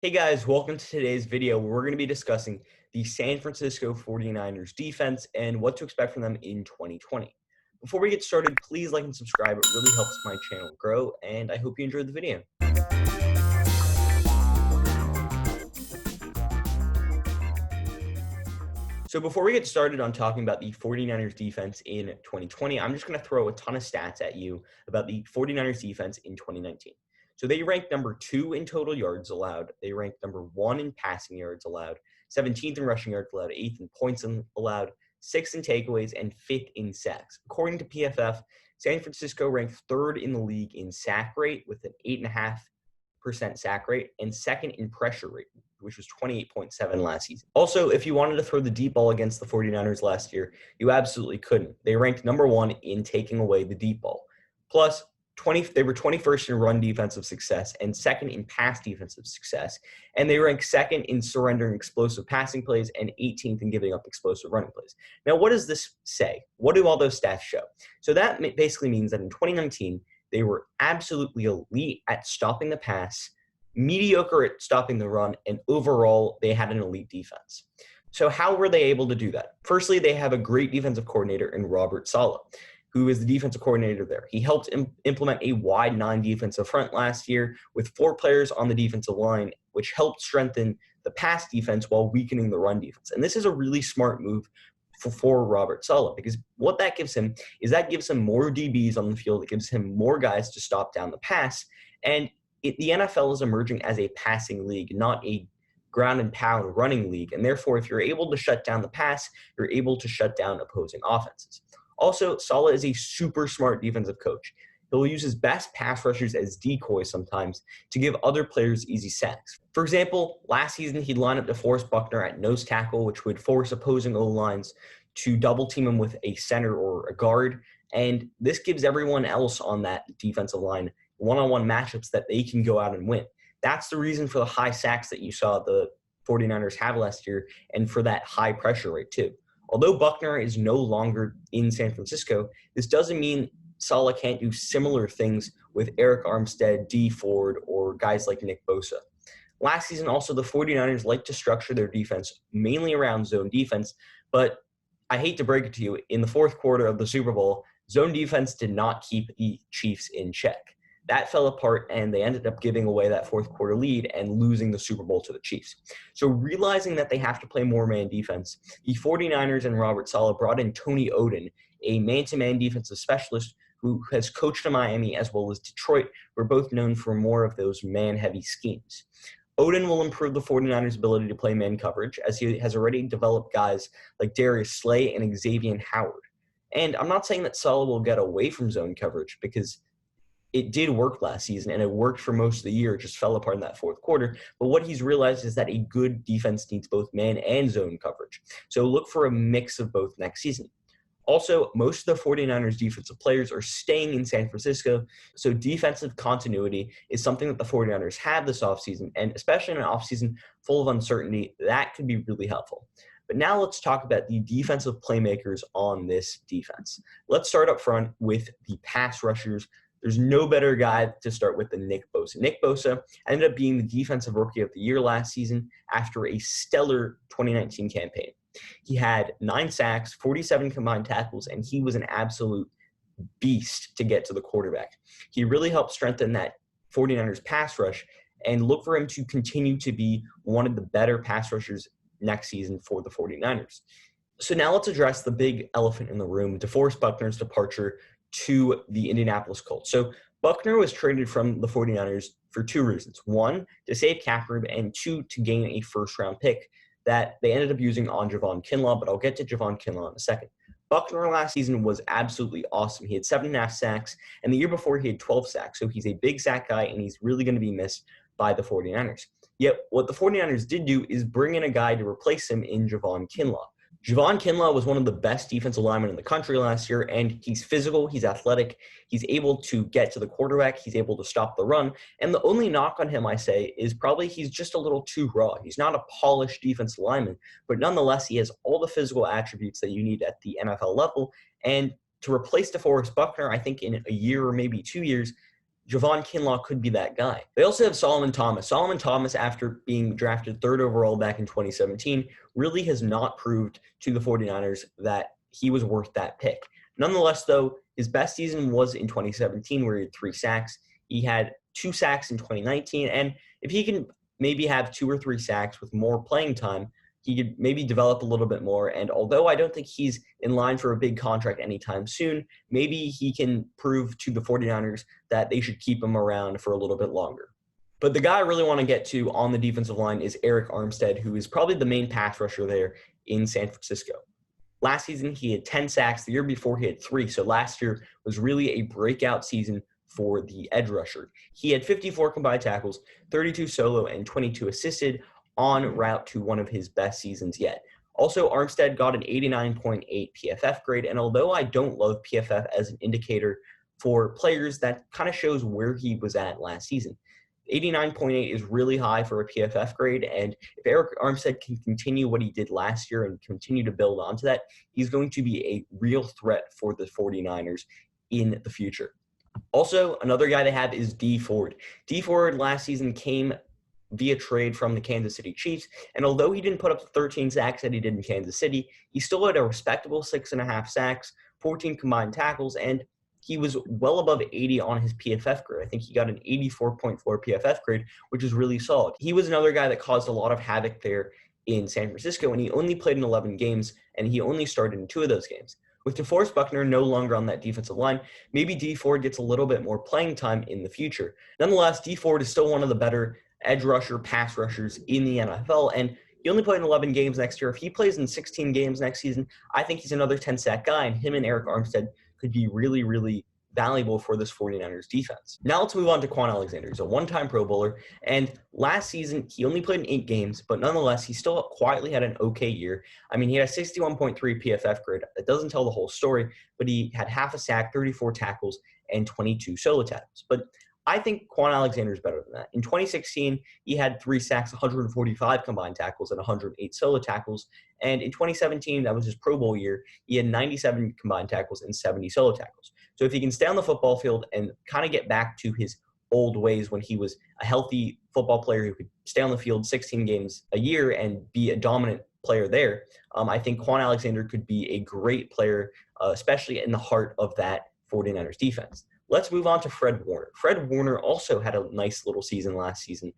Hey guys, welcome to today's video where we're going to be discussing the San Francisco 49ers defense and what to expect from them in 2020. Before we get started, please like and subscribe. It really helps my channel grow, and I hope you enjoyed the video. So before we get started on talking about the 49ers defense in 2020, I'm just going to throw a ton of stats at you about the 49ers defense in 2019. So they ranked number 2 in total yards allowed. They ranked number 1 in passing yards allowed, 17th in rushing yards allowed, 8th in points allowed, 6th in takeaways, and 5th in sacks. According to PFF, San Francisco ranked 3rd in the league in sack rate with an 8.5% sack rate and 2nd in pressure rate, which was 28.7 last season. Also, if you wanted to throw the deep ball against the 49ers last year, you absolutely couldn't. They ranked number 1 in taking away the deep ball. Plus, they were 21st in run defensive success and 2nd in pass defensive success. And they ranked 2nd in surrendering explosive passing plays and 18th in giving up explosive running plays. Now, what does this say? What do all those stats show? So that basically means that in 2019, they were absolutely elite at stopping the pass, mediocre at stopping the run, and overall, they had an elite defense. So how were they able to do that? Firstly, they have a great defensive coordinator in Robert Saleh, who is the defensive coordinator there. He helped implement a wide 9 defensive front last year with 4 players on the defensive line, which helped strengthen the pass defense while weakening the run defense. And this is a really smart move for Robert Saleh, because what that gives him is that gives him more DBs on the field. It gives him more guys to stop down the pass. And the NFL is emerging as a passing league, not a ground and pound running league. And therefore, if you're able to shut down the pass, you're able to shut down opposing offenses. Also, Saleh is a super smart defensive coach. He'll use his best pass rushers as decoys sometimes to give other players easy sacks. For example, last season, he'd line up DeForest Buckner at nose tackle, which would force opposing O-lines to double team him with a center or a guard. And this gives everyone else on that defensive line one-on-one matchups that they can go out and win. That's the reason for the high sacks that you saw the 49ers have last year and for that high pressure rate too. Although Buckner is no longer in San Francisco, this doesn't mean Saleh can't do similar things with Arik Armstead, Dee Ford, or guys like Nick Bosa. Last season, also, the 49ers like to structure their defense mainly around zone defense, but I hate to break it to you, in the fourth quarter of the Super Bowl, zone defense did not keep the Chiefs in check. That fell apart, and they ended up giving away that fourth quarter lead and losing the Super Bowl to the Chiefs. So realizing that they have to play more man defense, the 49ers and Robert Saleh brought in Tony Oden, a man-to-man defensive specialist who has coached in Miami as well as Detroit. We're both known for more of those man-heavy schemes. Oden will improve the 49ers' ability to play man coverage, as he has already developed guys like Darius Slay and Xavier Howard. And I'm not saying that Saleh will get away from zone coverage, because it did work last season, and it worked for most of the year. It just fell apart in that fourth quarter. But what he's realized is that a good defense needs both man and zone coverage. So look for a mix of both next season. Also, most of the 49ers defensive players are staying in San Francisco, so defensive continuity is something that the 49ers have this offseason, and especially in an offseason full of uncertainty, that could be really helpful. But now let's talk about the defensive playmakers on this defense. Let's start up front with the pass rushers. There's no better guy to start with than Nick Bosa. Nick Bosa ended up being the Defensive Rookie of the Year last season after a stellar 2019 campaign. He had 9 sacks, 47 combined tackles, and he was an absolute beast to get to the quarterback. He really helped strengthen that 49ers pass rush, and look for him to continue to be one of the better pass rushers next season for the 49ers. So now let's address the big elephant in the room, DeForest Buckner's departure to the Indianapolis Colts. So Buckner was traded from the 49ers for 2 reasons. 1, to save cap room, and 2, to gain a first-round pick that they ended up using on Javon Kinlaw, but I'll get to Javon Kinlaw in a second. Buckner last season was absolutely awesome. He had 7.5 sacks, and the year before he had 12 sacks. So he's a big sack guy, and he's really going to be missed by the 49ers. Yet what the 49ers did do is bring in a guy to replace him in Javon Kinlaw. Javon Kinlaw was one of the best defensive linemen in the country last year, and he's physical, he's athletic, he's able to get to the quarterback, he's able to stop the run, and the only knock on him, I say, is probably he's just a little too raw. He's not a polished defensive lineman, but nonetheless, he has all the physical attributes that you need at the NFL level, and to replace DeForest Buckner, I think in a year or maybe 2 years, Javon Kinlaw could be that guy. They also have Solomon Thomas. Solomon Thomas, after being drafted 3rd overall back in 2017, really has not proved to the 49ers that he was worth that pick. Nonetheless, though, his best season was in 2017, where he had 3 sacks. He had 2 sacks in 2019, and if he can maybe have 2 or 3 sacks with more playing time, he could maybe develop a little bit more. And although I don't think he's in line for a big contract anytime soon, maybe he can prove to the 49ers that they should keep him around for a little bit longer. But the guy I really want to get to on the defensive line is Arik Armstead, who is probably the main pass rusher there in San Francisco. Last season, he had 10 sacks. The year before, he had 3. So last year was really a breakout season for the edge rusher. He had 54 combined tackles, 32 solo, and 22 assisted, on route to one of his best seasons yet. Also, Armstead got an 89.8 PFF grade, and although I don't love PFF as an indicator for players, that kind of shows where he was at last season. 89.8 is really high for a PFF grade, and if Arik Armstead can continue what he did last year and continue to build onto that, he's going to be a real threat for the 49ers in the future. Also, another guy they have is Dee Ford. Dee Ford last season came via trade from the Kansas City Chiefs, and although he didn't put up the 13 sacks that he did in Kansas City, he still had a respectable 6.5 sacks, 14 combined tackles, and he was well above 80 on his PFF grade. I think he got an 84.4 PFF grade, which is really solid. He was another guy that caused a lot of havoc there in San Francisco, and he only played in 11 games, and he only started in 2 of those games. With DeForest Buckner no longer on that defensive line, maybe Dee Ford gets a little bit more playing time in the future. Nonetheless, Dee Ford is still one of the better edge rusher, pass rushers in the NFL, and he only played in 11 games next year. If he plays in 16 games next season, I think he's another 10-sack guy, and him and Arik Armstead could be really, really valuable for this 49ers defense. Now let's move on to Quan Alexander. He's a one-time Pro Bowler, and last season he only played in 8 games, but nonetheless, he still quietly had an okay year. I mean, he had a 61.3 PFF grade. That doesn't tell the whole story, but he had half a sack, 34 tackles, and 22 solo tackles. But I think Quan Alexander is better than that. In 2016, he had 3 sacks, 145 combined tackles, and 108 solo tackles. And in 2017, that was his Pro Bowl year, he had 97 combined tackles and 70 solo tackles. So if he can stay on the football field and kind of get back to his old ways when he was a healthy football player who could stay on the field 16 games a year and be a dominant player there, I think Quan Alexander could be a great player, especially in the heart of that 49ers defense. Let's move on to Fred Warner. Fred Warner also had a nice little season last season.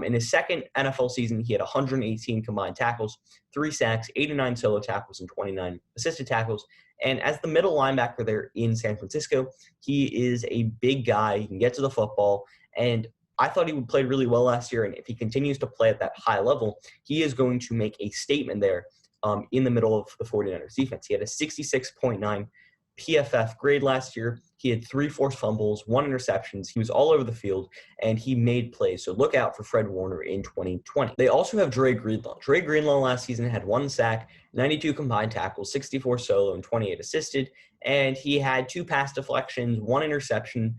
In his second NFL season, he had 118 combined tackles, 3 sacks, 89 solo tackles, and 29 assisted tackles. And as the middle linebacker there in San Francisco, he is a big guy. He can get to the football. And I thought he would play really well last year. And if he continues to play at that high level, he is going to make a statement there in the middle of the 49ers defense. He had a 66.9 PFF grade last year. He had 3 forced fumbles, 1 interceptions. He was all over the field, and he made plays. So look out for Fred Warner in 2020. They also have Dre Greenlaw. Dre Greenlaw last season had 1 sack, 92 combined tackles, 64 solo, and 28 assisted. And he had 2 pass deflections, 1 interception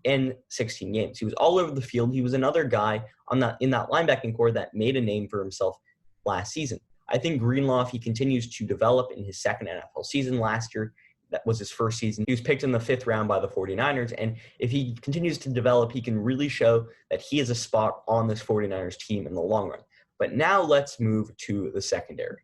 in 16 games. He was all over the field. He was another guy in that linebacking core that made a name for himself last season. I think Greenlaw, if he continues to develop in his second NFL season last year, that was his first season. He was picked in the 5th round by the 49ers, and if he continues to develop, he can really show that he is a spot on this 49ers team in the long run. But now let's move to the secondary.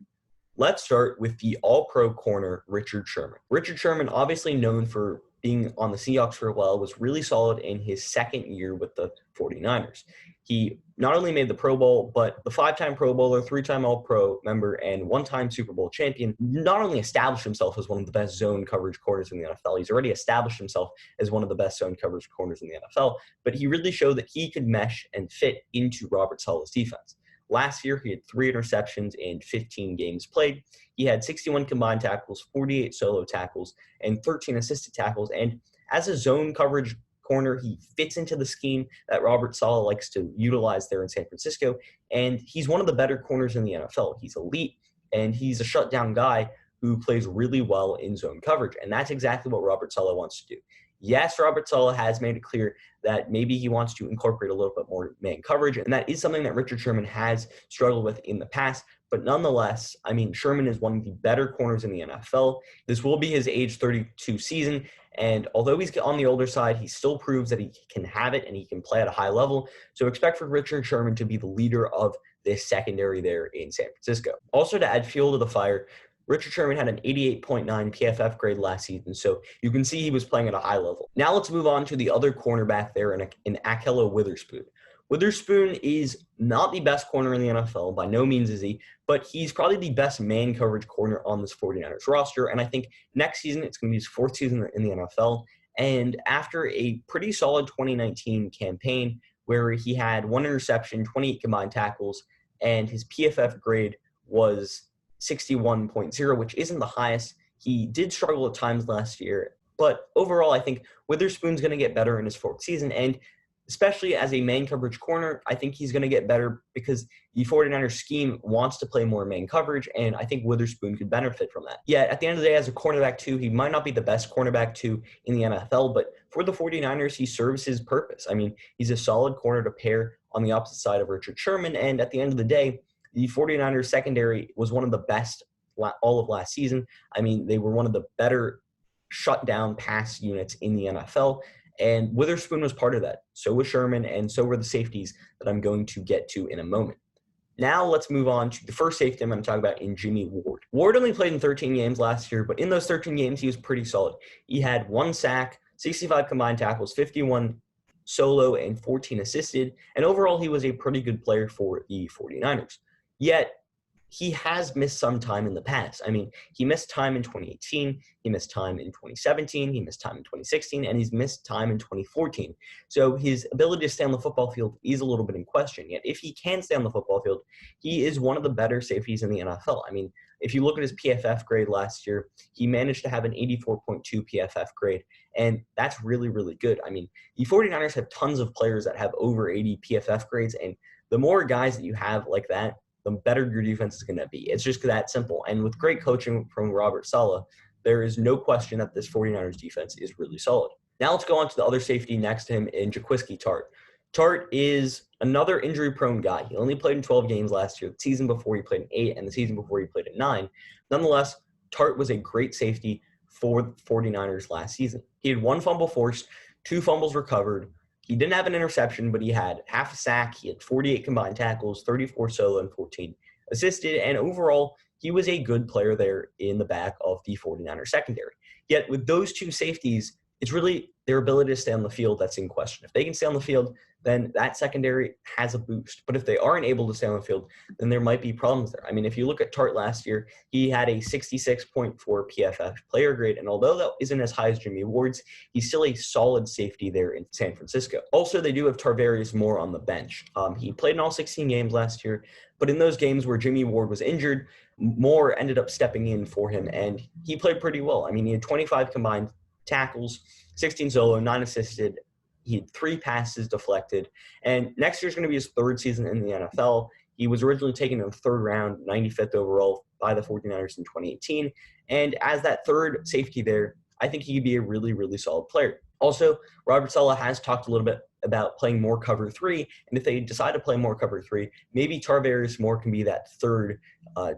Let's start with the all-pro corner, Richard Sherman. Richard Sherman, obviously known for being on the Seahawks for a while, was really solid in his second year with the 49ers. He not only made the Pro Bowl, but the 5-time Pro Bowler, 3-time All-Pro member, and 1-time Super Bowl champion, not only established himself as one of the best zone coverage corners in the NFL, he's already established himself as one of the best zone coverage corners in the NFL, but he really showed that he could mesh and fit into Robert Saleh's defense. Last year, he had 3 interceptions in 15 games played. He had 61 combined tackles, 48 solo tackles, and 13 assisted tackles. And as a zone coverage corner, he fits into the scheme that Robert Saleh likes to utilize there in San Francisco. And he's one of the better corners in the NFL. He's elite, and he's a shutdown guy who plays really well in zone coverage. And that's exactly what Robert Saleh wants to do. Yes, Robert Saleh has made it clear that maybe he wants to incorporate a little bit more man coverage, and that is something that Richard Sherman has struggled with in the past. But nonetheless, I mean, Sherman is one of the better corners in the NFL. This will be his age 32 season, and although he's on the older side, he still proves that he can have it and he can play at a high level. So expect for Richard Sherman to be the leader of this secondary there in San Francisco. Also, to add fuel to the fire, Richard Sherman had an 88.9 PFF grade last season, so you can see he was playing at a high level. Now let's move on to the other cornerback there in Akhello Witherspoon. Witherspoon is not the best corner in the NFL, by no means is he, but he's probably the best man coverage corner on this 49ers roster, and I think next season it's going to be his fourth season in the NFL, and after a pretty solid 2019 campaign where he had 1 interception, 28 combined tackles, and his PFF grade was 61.0, which isn't the highest. He did struggle at times last year, but overall, I think Witherspoon's going to get better in his fourth season, and especially as a man coverage corner, I think he's going to get better because the 49ers scheme wants to play more man coverage, and I think Witherspoon could benefit from that. Yet, at the end of the day, as a cornerback two, he might not be the best cornerback two in the NFL, but for the 49ers, he serves his purpose. I mean, he's a solid corner to pair on the opposite side of Richard Sherman, and at the end of the day, the 49ers secondary was one of the best all of last season. I mean, they were one of the better shutdown pass units in the NFL, and Witherspoon was part of that. So was Sherman, and so were the safeties that I'm going to get to in a moment. Now let's move on to the first safety I'm going to talk about in Jimmie Ward. Ward only played in 13 games last year, but in those 13 games, he was pretty solid. He had 1 sack, 65 combined tackles, 51 solo, and 14 assisted, and overall, he was a pretty good player for the 49ers. Yet, he has missed some time in the past. I mean, he missed time in 2018, he missed time in 2017, he missed time in 2016, and he's missed time in 2014. So his ability to stay on the football field is a little bit in question. Yet, if he can stay on the football field, he is one of the better safeties in the NFL. I mean, if you look at his PFF grade last year, he managed to have an 84.2 PFF grade, and that's really, really good. I mean, the 49ers have tons of players that have over 80 PFF grades, and the more guys that you have like that, the better your defense is going to be. It's just that simple. And with great coaching from Robert Saleh, there is no question that this 49ers defense is really solid. Now let's go on to the other safety next to him in Jakwisky Tart. Tart is another injury-prone guy. He only played in 12 games last year. The season before he played in 8, and the season before he played in 9. Nonetheless, Tart was a great safety for the 49ers last season. He had 1 fumble forced, 2 fumbles recovered. He didn't have an interception, but he had half a sack. He had 48 combined tackles, 34 solo, and 14 assisted. And overall, he was a good player there in the back of the 49ers secondary. Yet with those 2 safeties, it's really their ability to stay on the field that's in question. If they can stay on the field, then that secondary has a boost. But if they aren't able to stay on the field, then there might be problems there. I mean, if you look at Tart last year, he had a 66.4 PFF player grade, and although that isn't as high as Jimmie Ward's, he's still a solid safety there in San Francisco. Also, they do have Tarvarius Moore on the bench. He played in all 16 games last year, but in those games where Jimmie Ward was injured, Moore ended up stepping in for him, and he played pretty well. I mean, he had 25 combined tackles, 16 solo, 9 assisted. He had 3 passes deflected. And next year's going to be his 3rd season in the NFL. He was originally taken in the 3rd round, 95th overall by the 49ers in 2018. And as that 3rd safety there, I think he could be a really, really solid player. Also, Robert Saleh has talked a little bit about playing more cover 3. And if they decide to play more cover 3, maybe Tarvarius Moore can be that 3rd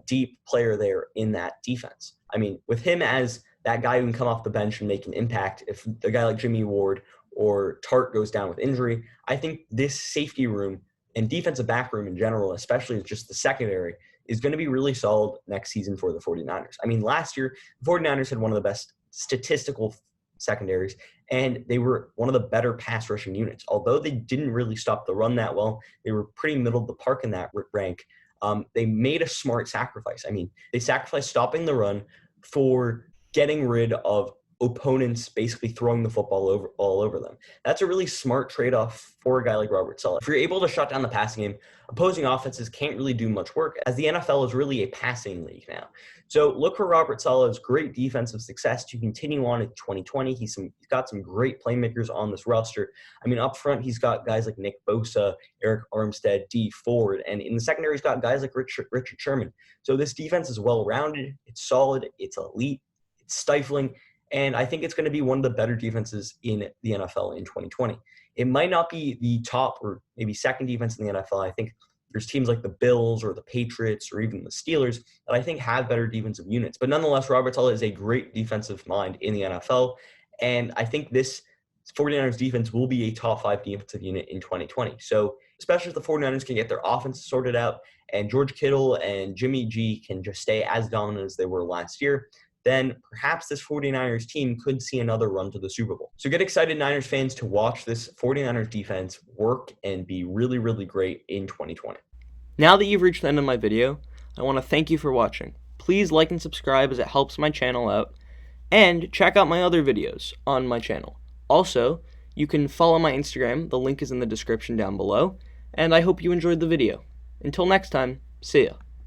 deep player there in that defense. I mean, with him as that guy who can come off the bench and make an impact, if a guy like Jimmie Ward or Tart goes down with injury, I think this safety room and defensive back room in general, especially just the secondary, is going to be really solid next season for the 49ers. I mean, last year, the 49ers had one of the best statistical secondaries, and they were one of the better pass rushing units. Although they didn't really stop the run that well, they were pretty middle of the park in that rank. They made a smart sacrifice. I mean, they sacrificed stopping the run for getting rid of opponents basically throwing the football all over them. That's a really smart trade-off for a guy like Robert Saleh. If you're able to shut down the passing game, opposing offenses can't really do much work, as the NFL is really a passing league now. So look for Robert Saleh's great defensive success to continue on in 2020. He's got some great playmakers on this roster. I mean, up front, he's got guys like Nick Bosa, Arik Armstead, Dee Ford, and in the secondary, he's got guys like Richard Sherman. So this defense is well-rounded, it's solid, it's elite, it's stifling, And I think it's going to be one of the better defenses in the NFL in 2020. It might not be the top or maybe second defense in the NFL. I think there's teams like the Bills or the Patriots or even the Steelers that I think have better defensive units. But nonetheless, Robert Saleh is a great defensive mind in the NFL. And I think this 49ers defense will be a top 5 defensive unit in 2020. So especially if the 49ers can get their offense sorted out and George Kittle and Jimmy G can just stay as dominant as they were last year, then perhaps this 49ers team could see another run to the Super Bowl. So get excited, Niners fans, to watch this 49ers defense work and be really, really great in 2020. Now that you've reached the end of my video, I want to thank you for watching. Please like and subscribe as it helps my channel out, and check out my other videos on my channel. Also, you can follow my Instagram, the link is in the description down below, and I hope you enjoyed the video. Until next time, see ya.